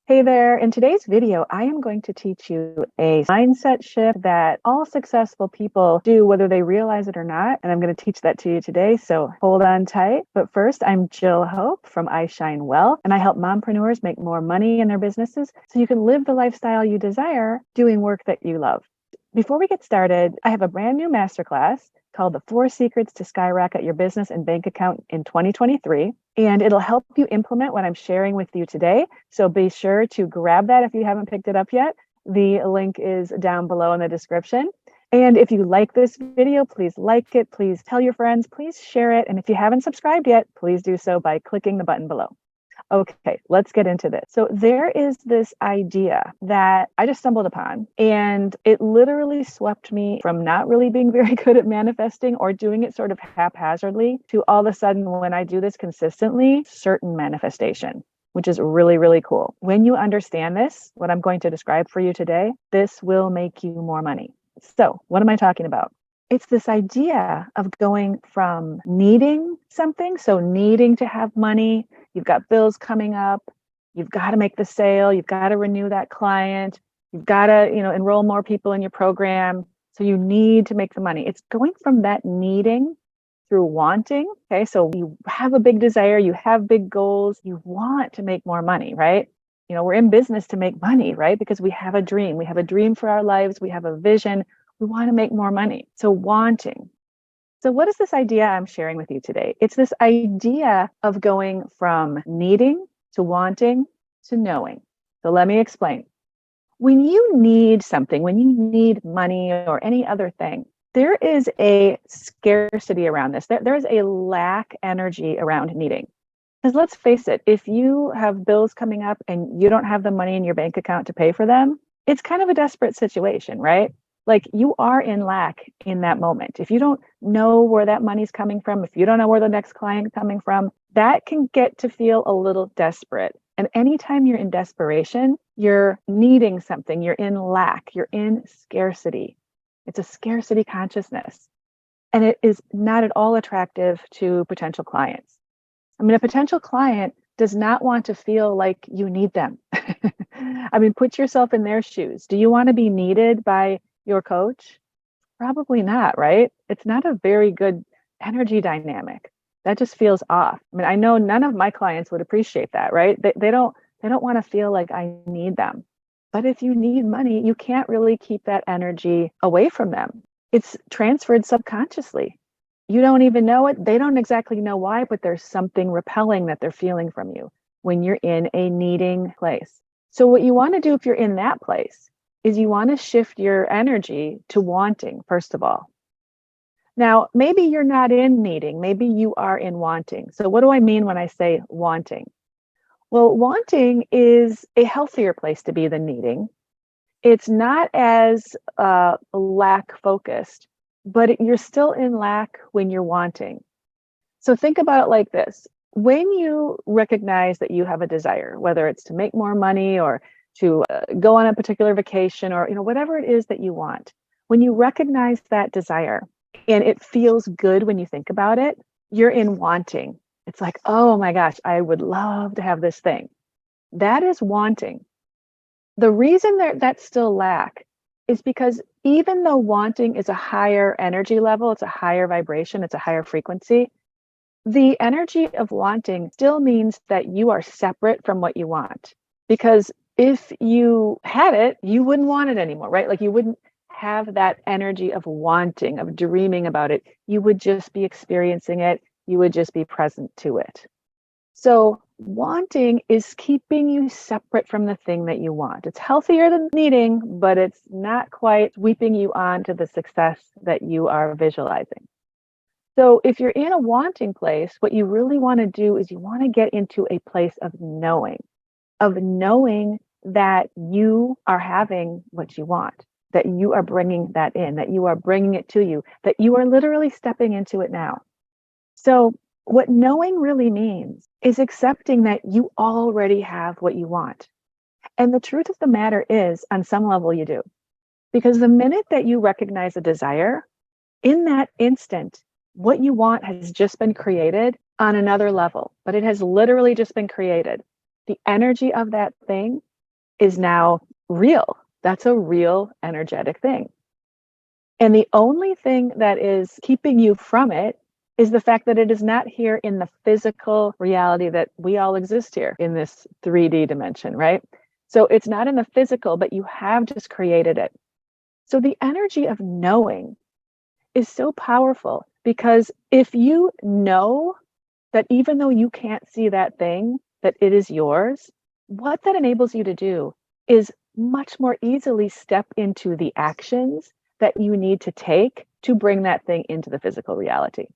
Hey there, in today's video, I am going to teach you a mindset shift that all successful people do, whether they realize it or not. And I'm going to teach that to you today. So hold on tight. But first, I'm Jill Hope from I Shine Wealth, and I help mompreneurs make more money in their businesses so you can live the lifestyle you desire doing work that you love. Before we get started, I have a brand new masterclass called The 4 Secrets to Skyrocket Your Business and Bank Account in 2023. And it'll help you implement what I'm sharing with you today. So be sure to grab that if you haven't picked it up yet. The link is down below in the description. And if you like this video, please like it, please tell your friends, please share it. And if you haven't subscribed yet, please do so by clicking the button below. Okay, let's get into this. So there is this idea that I just stumbled upon, and it literally swept me from not really being very good at manifesting or doing it sort of haphazardly to all of a sudden, when I do this consistently, certain manifestation, which is really, really cool. When you understand this, what I'm going to describe for you today, this will make you more money. So what am I talking about? It's this idea of going from needing something, so needing to have money, you've got bills coming up, you've got to make the sale, you've got to renew that client, you've got to, enroll more people in your program. So you need to make the money. It's going from that needing through wanting. Okay, so you have a big desire, you have big goals, you want to make more money, right? We're in business to make money, right? Because we have a dream. We have a dream for our lives. We have a vision. We want to make more money. So wanting. So what is this idea I'm sharing with you today? It's this idea of going from needing to wanting to knowing. So let me explain. When you need something, when you need money or any other thing, there is a scarcity around this. There is a lack energy around needing. Because let's face it, if you have bills coming up and you don't have the money in your bank account to pay for them, it's kind of a desperate situation, right? Like you are in lack in that moment. If you don't know where that money's coming from, if you don't know where the next client coming from, that can get to feel a little desperate. And anytime you're in desperation, you're needing something, you're in lack, you're in scarcity. It's a scarcity consciousness. And it is not at all attractive to potential clients. I mean, a potential client does not want to feel like you need them. I mean, put yourself in their shoes. Do you want to be needed by your coach? Probably not, right? It's not a very good energy dynamic. That just feels off. I mean, I know none of my clients would appreciate that, right? They don't want to feel like I need them. But if you need money, you can't really keep that energy away from them. It's transferred subconsciously. You don't even know it. They don't exactly know why, but there's something repelling that they're feeling from you when you're in a needing place. So what you want to do if you're in that place is you want to shift your energy to wanting, first of all. Now, maybe you're not in needing, maybe you are in wanting. So what do I mean when I say wanting? Well, wanting is a healthier place to be than needing. It's not as lack focused, but you're still in lack when you're wanting. So think about it like this. When you recognize that you have a desire, whether it's to make more money or to go on a particular vacation or whatever it is that you want, when you recognize that desire and it feels good when you think about it, you're in wanting. It's like, oh my gosh, I would love to have this thing. That is wanting. The reason that's still lack is because even though wanting is a higher energy level, it's a higher vibration, it's a higher frequency, the energy of wanting still means that you are separate from what you want. Because if you had it, you wouldn't want it anymore, right? Like you wouldn't have that energy of wanting, of dreaming about it. You would just be experiencing it. You would just be present to it. So wanting is keeping you separate from the thing that you want. It's healthier than needing, but it's not quite sweeping you on to the success that you are visualizing. So if you're in a wanting place, what you really want to do is you want to get into a place of knowing that you are having what you want, that you are bringing that in, that you are bringing it to you, that you are literally stepping into it now. So what knowing really means is accepting that you already have what you want. And the truth of the matter is, on some level, you do. Because the minute that you recognize a desire, in that instant, what you want has just been created on another level, but it has literally just been created. The energy of that thing is now real. That's a real energetic thing. And the only thing that is keeping you from it is the fact that it is not here in the physical reality that we all exist here in this 3D dimension, right? So it's not in the physical, but you have just created it. So the energy of knowing is so powerful because if you know that even though you can't see that thing, that it is yours, what that enables you to do is much more easily step into the actions that you need to take to bring that thing into the physical reality.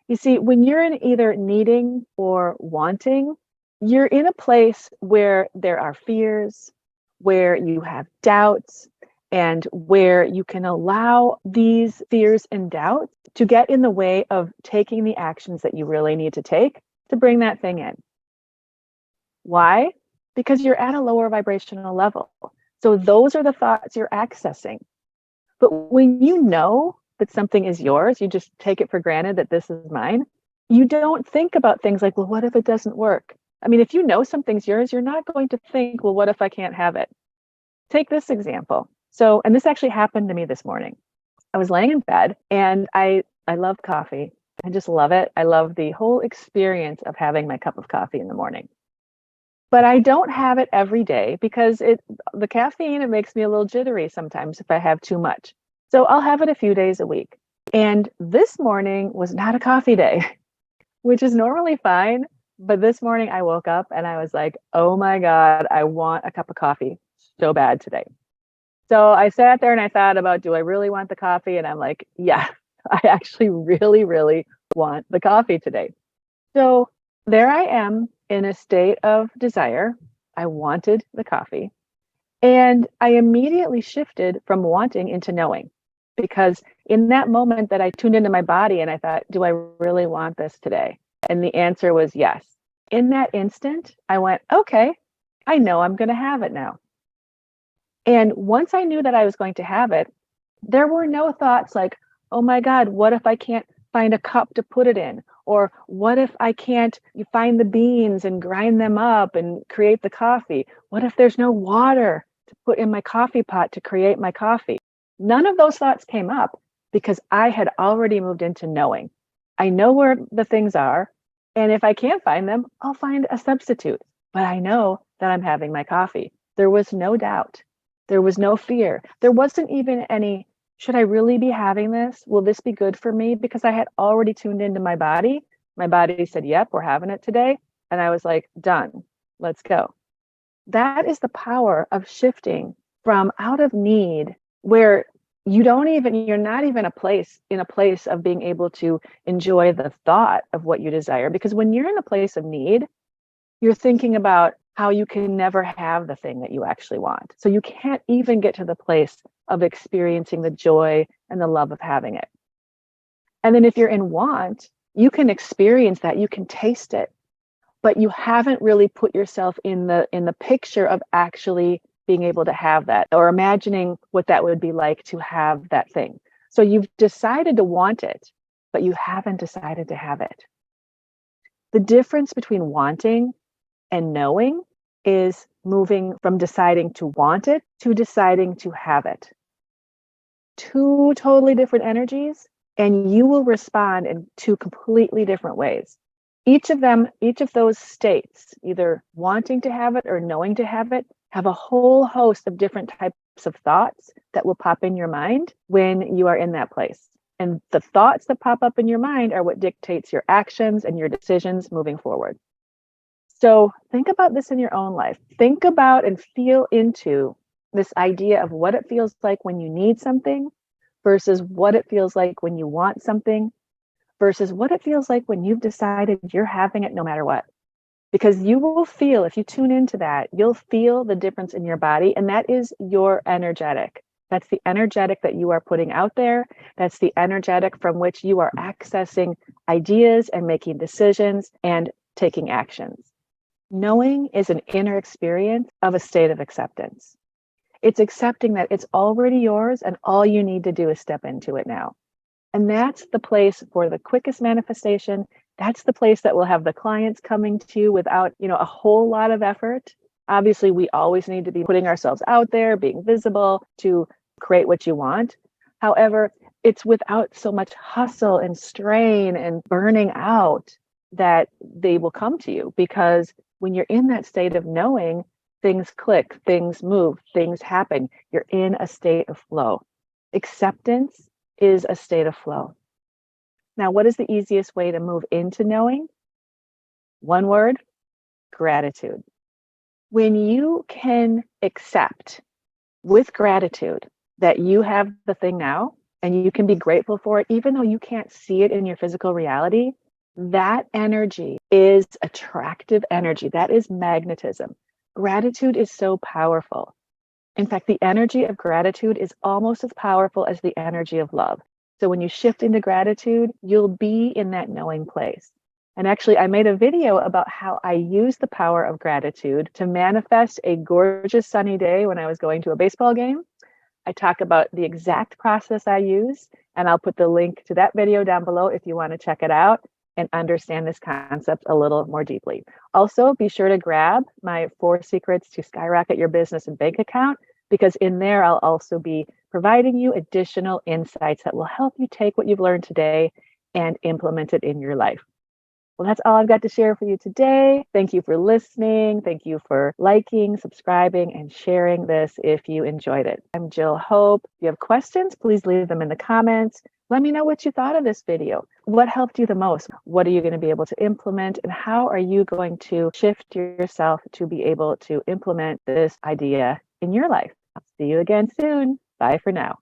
You see, when you're in either needing or wanting, you're in a place where there are fears, where you have doubts, and where you can allow these fears and doubts to get in the way of taking the actions that you really need to take to bring that thing in. Why? Because you're at a lower vibrational level. So those are the thoughts you're accessing. But when you know that something is yours, you just take it for granted that this is mine. You don't think about things like, well, what if it doesn't work? I mean, if you know something's yours, you're not going to think, well, what if I can't have it? Take this example. So, and this actually happened to me this morning. I was laying in bed and I love coffee. I just love it. I love the whole experience of having my cup of coffee in the morning. But I don't have it every day because the caffeine, it makes me a little jittery sometimes if I have too much. So I'll have it a few days a week. And this morning was not a coffee day, which is normally fine. But this morning I woke up and I was like, oh my God, I want a cup of coffee so bad today. So I sat there and I thought about, do I really want the coffee? And I'm like, yeah, I actually really, really want the coffee today. So there I am in a state of desire. I wanted the coffee. And I immediately shifted from wanting into knowing. Because in that moment that I tuned into my body and I thought, do I really want this today? And the answer was yes. In that instant, I went, okay, I know I'm going to have it now. And once I knew that I was going to have it, there were no thoughts like, oh my God, what if I can't find a cup to put it in? Or what if I can't find the beans and grind them up and create the coffee? What if there's no water to put in my coffee pot to create my coffee? None of those thoughts came up because I had already moved into knowing. I know where the things are. And if I can't find them, I'll find a substitute. But I know that I'm having my coffee. There was no doubt. There was no fear. There wasn't even any, should I really be having this? Will this be good for me? Because I had already tuned into my body. My body said, yep, we're having it today. And I was like, done, let's go. That is the power of shifting from out of need where you're not even in a place of being able to enjoy the thought of what you desire. Because when you're in a place of need, you're thinking about how you can never have the thing that you actually want. So you can't even get to the place of experiencing the joy and the love of having it. And then if you're in want, you can experience that, you can taste it, but you haven't really put yourself in the picture of actually being able to have that or imagining what that would be like to have that thing. So you've decided to want it, but you haven't decided to have it. The difference between wanting and knowing is moving from deciding to want it to deciding to have it. Two totally different energies, and you will respond in two completely different ways. Each of those states, either wanting to have it or knowing to have it, have a whole host of different types of thoughts that will pop in your mind when you are in that place. And the thoughts that pop up in your mind are what dictates your actions and your decisions moving forward. So think about this in your own life. Think about and feel into this idea of what it feels like when you need something versus what it feels like when you want something versus what it feels like when you've decided you're having it no matter what. Because you will feel, if you tune into that, you'll feel the difference in your body. And that is your energetic. That's the energetic that you are putting out there. That's the energetic from which you are accessing ideas and making decisions and taking actions. Knowing is an inner experience of a state of acceptance. It's accepting that it's already yours and all you need to do is step into it now. And that's the place for the quickest manifestation. That's the place that will have the clients coming to you without, a whole lot of effort. Obviously, we always need to be putting ourselves out there, being visible to create what you want. However, it's without so much hustle and strain and burning out that they will come to you, because when you're in that state of knowing, things click, things move, things happen. You're in a state of flow. Acceptance is a state of flow. Now, what is the easiest way to move into knowing? One word: gratitude. When you can accept with gratitude that you have the thing now and you can be grateful for it, even though you can't see it in your physical reality, that energy is attractive energy. That is magnetism. Gratitude is so powerful. In fact, the energy of gratitude is almost as powerful as the energy of love. So when you shift into gratitude, you'll be in that knowing place. And actually, I made a video about how I use the power of gratitude to manifest a gorgeous sunny day when I was going to a baseball game. I talk about the exact process I use, and I'll put the link to that video down below if you want to check it out and understand this concept a little more deeply. Also, be sure to grab my 4 secrets to skyrocket your business and bank account, because in there I'll also be providing you additional insights that will help you take what you've learned today and implement it in your life. Well, that's all I've got to share for you today. Thank you for listening. Thank you for liking, subscribing, and sharing this if you enjoyed it. I'm Jill Hope. If you have questions, please leave them in the comments. Let me know what you thought of this video. What helped you the most? What are you going to be able to implement? And how are you going to shift yourself to be able to implement this idea in your life? I'll see you again soon. Bye for now.